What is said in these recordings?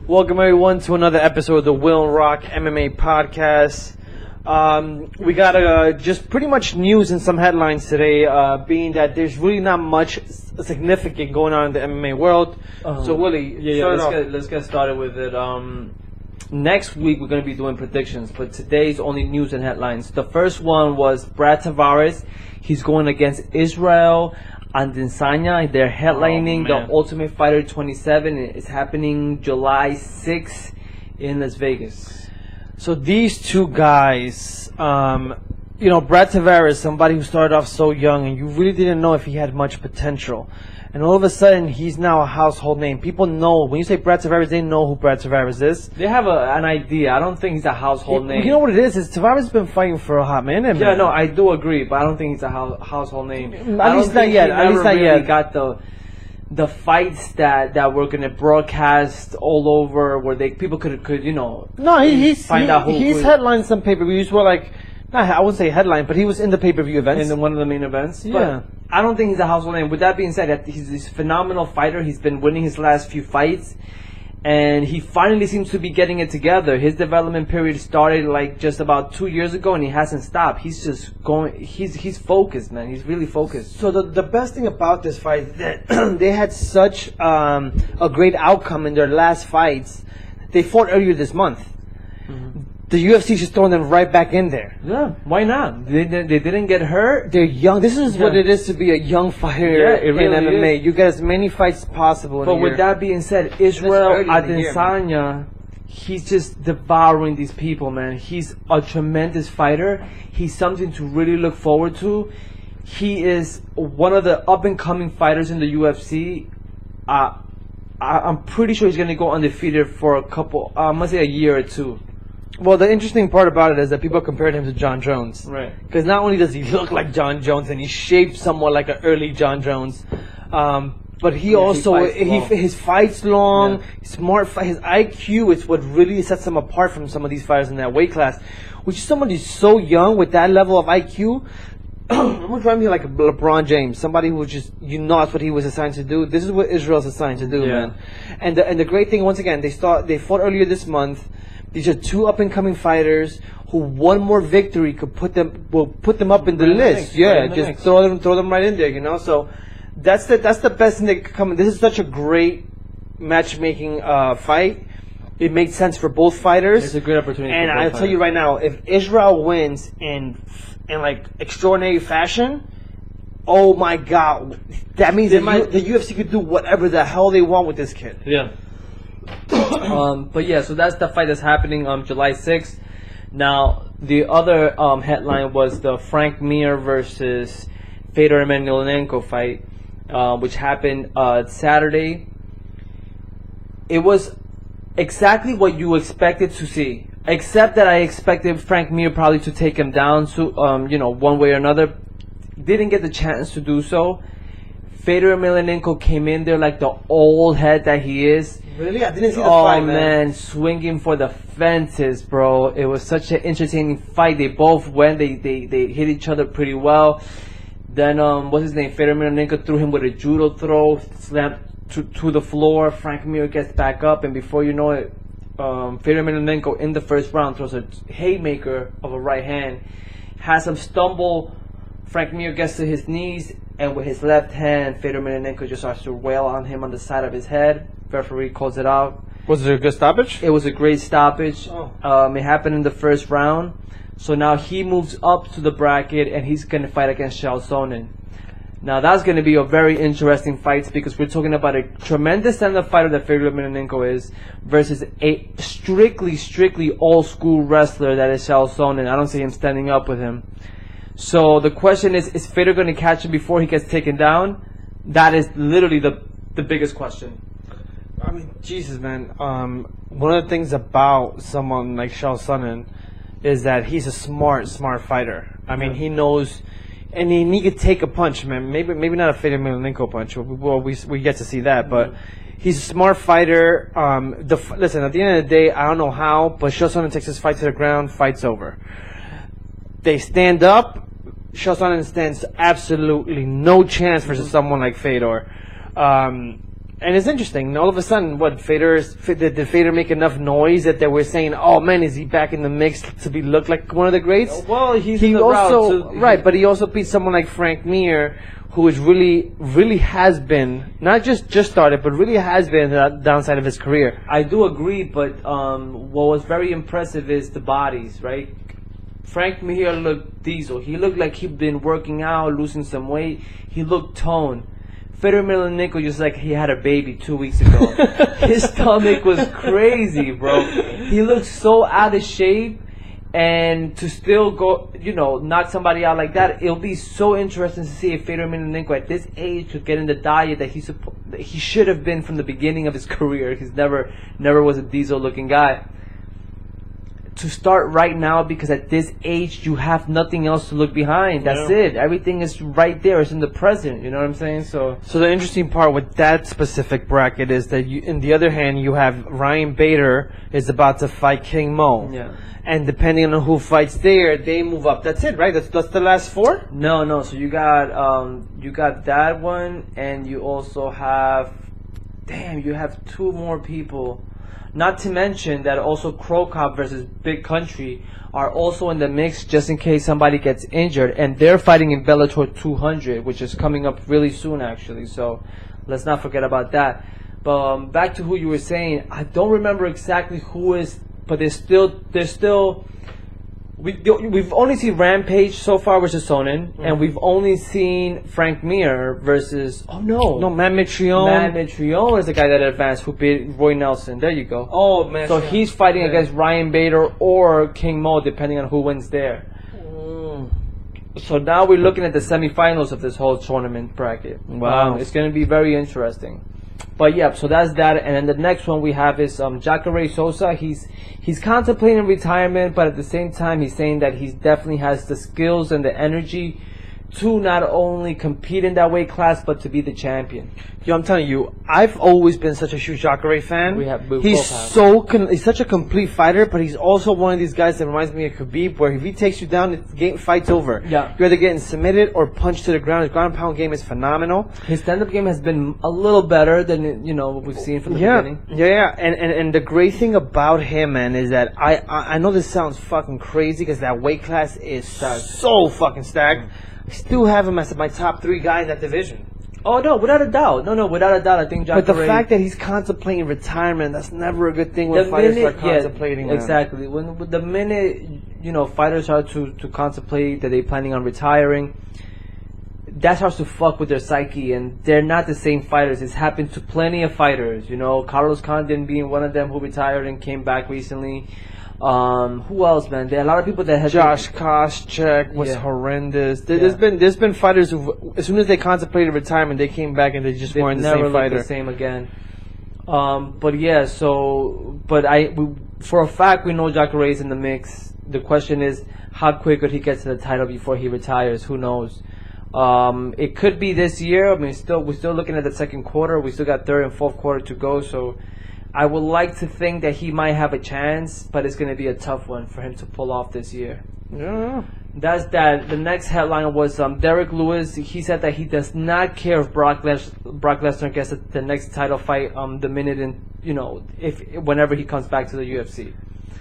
Welcome everyone to another episode of the Will and Rock MMA podcast. We got just pretty much news and some headlines today, being that there's really not much significant going on in the MMA world. So Willie, let's get started with it. Next week we're going to be doing predictions, but today's only news and headlines. The first one was Brad Tavares. He's going against Israel Adesanya. They're headlining the Ultimate Fighter 27. It's happening July 6th in Las Vegas. So these two guys, Brad Tavares, somebody who started off so young and you really didn't know if he had much potential. And all of a sudden, he's now a household name. People know, when you say Brad Tavares, they know who Brad Tavares is. They have an idea. I don't think he's a household name. You know what it is Tavares has been fighting for a hot minute, man. Yeah, no, I do agree, but I don't think he's a household name. At least not yet. At least not yet. Got the fights that were gonna broadcast all over where people could find out who he's headlined some pay-per-views where I wouldn't say headline, but he was in the pay-per-view events. In one of the main events. Yeah. But I don't think he's a household name. With that being said, he's a phenomenal fighter. He's been winning his last few fights. And he finally seems to be getting it together. His development period started just about 2 years ago, and he hasn't stopped. He's just going. He's focused, man. He's really focused. So the best thing about this fight is that they had such a great outcome in their last fights. They fought earlier this month. Mm-hmm. The UFC just throwing them right back in there. Yeah, why not? They didn't get hurt. They're young. This is what it is to be a young fighter in MMA. Is. You get as many fights as possible. But with that being said, Israel Adesanya, he's just devouring these people, man. He's a tremendous fighter. He's something to really look forward to. He is one of the up-and-coming fighters in the UFC. I'm pretty sure he's going to go undefeated for a year or two. Well, the interesting part about it is that people compared him to John Jones. Right. Because not only does he look like John Jones, and he's shaped somewhat like an early John Jones, but his fight's long, smart fight. His IQ is what really sets him apart from some of these fighters in that weight class. Which is somebody so young with that level of IQ. Almost remind me like LeBron James, somebody who just that's what he was assigned to do. This is what Israel's assigned to do, man. And the great thing, once again, they fought earlier this month. These are two up-and-coming fighters who one more victory could put them up in the list. Throw them right in there, So that's the best thing that could come. This is such a great matchmaking fight. It makes sense for both fighters. It's a great opportunity. And I'll tell you right now, if Israel wins in extraordinary fashion, oh my God, that means the UFC could do whatever the hell they want with this kid. Yeah. So that's the fight that's happening on July 6th. Now, the other headline was the Frank Mir versus Fedor Emelianenko fight, which happened Saturday. It was exactly what you expected to see, except that I expected Frank Mir probably to take him down, one way or another. Didn't get the chance to do so. Fedor Emelianenko came in there like the old head that he is. Really? I didn't see the fight, man. Swinging for the fences, bro. It was such an entertaining fight. They both went. They hit each other pretty well. Then, what's his name? Fedor Emelianenko threw him with a judo throw, slammed to the floor. Frank Mir gets back up, and before you know it, Fedor Emelianenko in the first round throws a haymaker of a right hand. Has him stumble. Frank Mir gets to his knees, and with his left hand, Fedor Emelianenko just starts to wail on him on the side of his head. Referee calls it out. Was it a good stoppage? It was a great stoppage. It happened in the first round. So now he moves up to the bracket, and he's going to fight against Chael Sonnen. Now that's going to be a very interesting fight because we're talking about a tremendous stand-up fighter that Fedor Emelianenko is versus a strictly old-school wrestler that is Chael Sonnen. I don't see him standing up with him. So the question is Fedor going to catch him before he gets taken down? That is literally the biggest question. I mean, Jesus, man. One of the things about someone like Chael Sonnen is that he's a smart fighter. I mean, he knows, and he could take a punch, man. Maybe not a Fedor Emelianenko punch. We get to see that, but he's a smart fighter. Listen, at the end of the day, I don't know how, but Chael Sonnen takes his fight to the ground, fight's over. They stand up. Chael Sonnen stands absolutely no chance versus someone like Fedor. And it's interesting. All of a sudden, did Fader make enough noise that they were saying, "Oh man, is he back in the mix to look like one of the greats?" Well, he also right, but he also beat someone like Frank Mir, who is really has been not just started, but really has been the downside of his career. I do agree, but what was very impressive is the bodies, right? Frank Mir looked diesel. He looked like he'd been working out, losing some weight. He looked toned. Fedor Emelianenko just like he had a baby 2 weeks ago. His stomach was crazy, bro. He looked so out of shape, and to still go, knock somebody out like that, it'll be so interesting to see if Fedor Emelianenko at this age could get in the diet that he should have been from the beginning of his career. He's never was a diesel-looking guy. To start right now, because at this age you have nothing else to look behind. That's it. Everything is right there. It's in the present. You know what I'm saying? So the interesting part with that specific bracket is that in the other hand, you have Ryan Bader is about to fight King Mo. Yeah. And depending on who fights there, they move up. That's it, right? That's the last four? No. So you got that one, and you also have, you have two more people. Not to mention that also Crow Cop versus Big Country are also in the mix just in case somebody gets injured. And they're fighting in Bellator 200, which is coming up really soon, actually. So let's not forget about that. But back to who you were saying, I don't remember exactly who is, but there's still. We've only seen Rampage so far versus Sonnen, and we've only seen Frank Mir versus Matt Mitrione. Matt Mitrione is the guy that advanced who beat Roy Nelson. There you go. Oh man! So he's fighting against Ryan Bader or King Mo, depending on who wins there. So now we're looking at the semifinals of this whole tournament bracket. Wow, it's going to be very interesting. But yeah, so that's that. And then the next one we have is Jacare Souza. He's contemplating retirement, but at the same time he's saying that he definitely has the skills and the energy to not only compete in that weight class, but to be the champion. Yo, I'm telling you, I've always been such a huge Jacare fan. He's such a complete fighter, but he's also one of these guys that reminds me of Khabib, where if he takes you down, fight's over. Yeah. You're either getting submitted or punched to the ground. His ground and pound game is phenomenal. His stand-up game has been a little better than what we've seen from the beginning. Yeah. And the great thing about him, man, is that I know this sounds fucking crazy because that weight class is so fucking stacked. I still have him as my top 3 guy in that division. Oh, no, without a doubt. No, without a doubt. I think Jacare... But the fact that he's contemplating retirement, that's never a good thing when fighters start contemplating. Yeah, exactly. When the minute, fighters start to contemplate that they're planning on retiring, that starts to fuck with their psyche, and they're not the same fighters. It's happened to plenty of fighters. Carlos Condon being one of them who retired and came back recently. Who else, man? There are a lot of people that have Josh Koscheck was horrendous. There's been fighters who, as soon as they contemplated retirement, they came back and they just weren't the same fighter. The same again. For a fact, we know Jacare is in the mix. The question is, how quick could he get to the title before he retires? Who knows? It could be this year. I mean, we're still looking at the second quarter. We still got third and fourth quarter to go. So I would like to think that he might have a chance, but it's going to be a tough one for him to pull off this year. Yeah. That's that. The next headline was Derek Lewis. He said that he does not care if Brock Lesnar gets the next title fight the minute whenever he comes back to the UFC.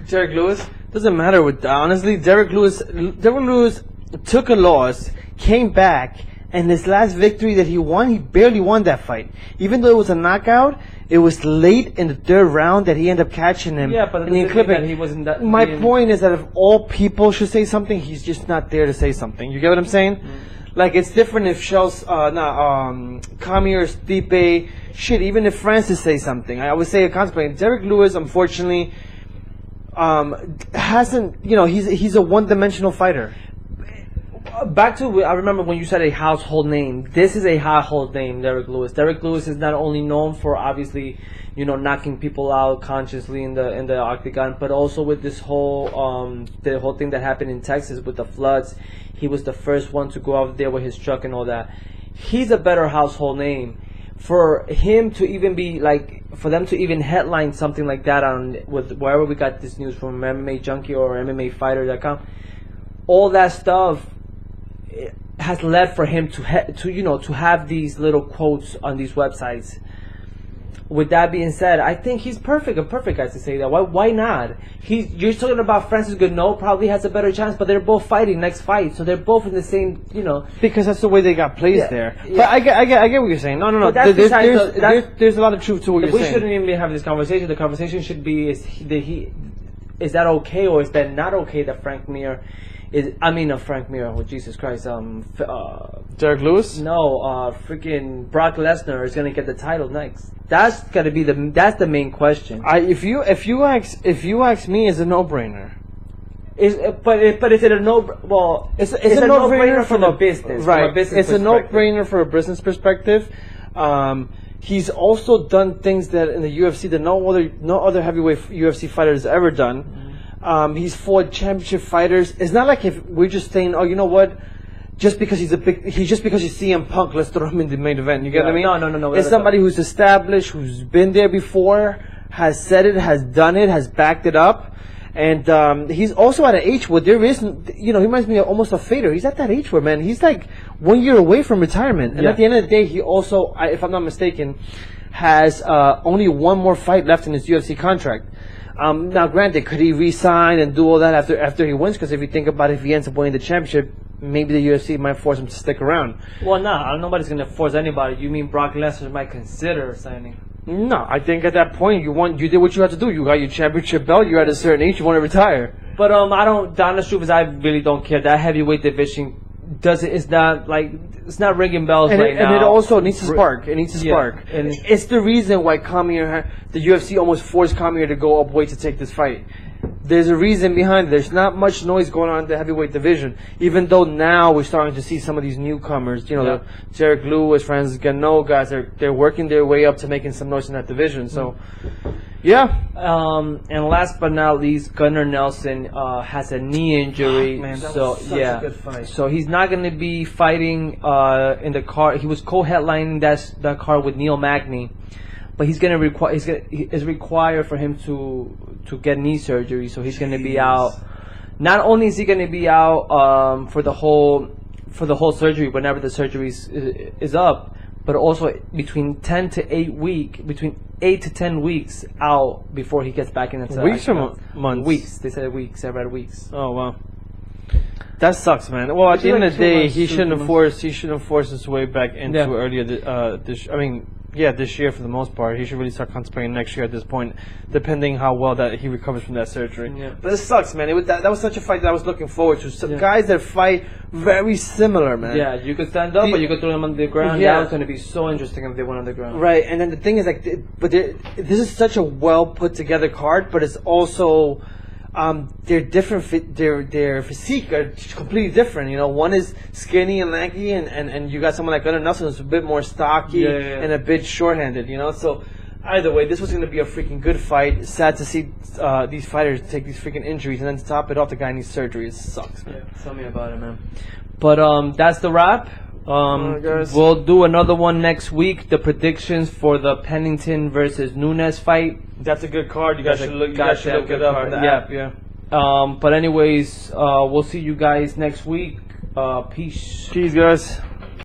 Derek Lewis doesn't matter honestly. Derek Lewis took a loss, came back, and his last victory that he won, he barely won that fight. Even though it was a knockout, it was late in the third round that he ended up catching him. Yeah, but he wasn't that. My point is that if all people should say something, he's just not there to say something. You get what I'm saying? Like, it's different if Kami or Stipe, even if Francis says something. I would say contemplating. Derek Lewis, unfortunately, hasn't. He's a one-dimensional fighter. Back to, I remember when you said a household name. This is a household name, Derek Lewis. Derek Lewis is not only known for obviously, knocking people out consciously in the octagon, but also with this whole the whole thing that happened in Texas with the floods. He was the first one to go out there with his truck and all that. He's a better household name. For him to even be for them to even headline something like that with wherever we got this news from, MMA Junkie or MMAfighter.com, all that stuff has led for him to have these little quotes on these websites. with that being said, I think he's a perfect guy to say that. Why not? You're talking about Francis Gano probably has a better chance, but they're both fighting next fight, so they're both in the same, Because that's the way they got placed there. Yeah. But I get what you're saying. No. There's a lot of truth to what you're saying. We shouldn't even have this conversation. The conversation should be: is that okay or is that not okay that Frank Mir Frank Mir. Oh, Jesus Christ. Derek Lewis? No, freaking Brock Lesnar is gonna get the title next. That's gotta be that's the main question. If you ask me, it's a no-brainer. But is it a no? Well, it's a no-brainer from a business, right? It's a no-brainer for a business perspective. He's also done things that in the UFC that no other heavyweight UFC fighter has ever done. He's fought championship fighters. It's not like if we're just saying, oh, you know what? Just because he's CM Punk, let's throw him in the main event. You get what I mean? No. It's somebody who's established, who's been there before, has said it, has done it, has backed it up. And he's also at an age where there isn't, he reminds me of almost a Fader. He's at that age where, man, he's like 1 year away from retirement. And at the end of the day, he also, if I'm not mistaken, has only one more fight left in his UFC contract. Now, granted, could he re-sign and do all that after he wins? Because if you think about it, if he ends up winning the championship, maybe the UFC might force him to stick around. Well, nobody's going to force anybody. You mean Brock Lesnar might consider signing? No, I think at that point you did what you had to do. You got your championship belt. You're at a certain age. You want to retire. But the honest truth is, I really don't care. That heavyweight division it's not ringing bells right now. And it also needs to spark. It needs to spark. And it's the reason why the UFC almost forced Kamier to go up weight to take this fight. There's a reason behind it. There's not much noise going on in the heavyweight division, even though now we're starting to see some of these newcomers. The Derek Lewis, Francis Gano guys, they're working their way up to making some noise in that division. So, yeah. And last but not least, Gunnar Nelson has a knee injury. Man, that was such a good fight. So he's not going to be fighting in the card. He was co-headlining that card with Neil Magny. But he's gonna it's required for him to get knee surgery, so he's gonna be out. Not only is he gonna be out for the whole surgery whenever the surgery is up, but also between 8 to 10 weeks out before he gets back into weeks or months. Weeks. They said weeks. I read weeks. Oh wow. That sucks, man. Well, at the end of the day, he shouldn't have forced his way back into earlier. This year for the most part. He should really start contemplating next year at this point, depending how well that he recovers from that surgery. Yeah. But it sucks, man. That was such a fight that I was looking forward to. Some guys that fight very similar, man. Yeah, you could stand up, but you could throw them on the ground. Yeah. That was going to be so interesting if they went on the ground. Right, and then the thing is, this is such a well put together card, but it's also. They're different. Their physique are completely different. One is skinny and lanky, and you got someone like Gunnar Nelson who's a bit more stocky and a bit short-handed. So either way, this was going to be a freaking good fight. Sad to see these fighters take these freaking injuries, and then to top it off, the guy needs surgery. It sucks, man. Yeah, tell me about it, man. But that's the wrap. We'll do another one next week. The predictions for the Pennington versus Nunes fight. That's a good card. You guys should look it up on the app. Yeah. But anyways, we'll see you guys next week. Peace. Peace, guys.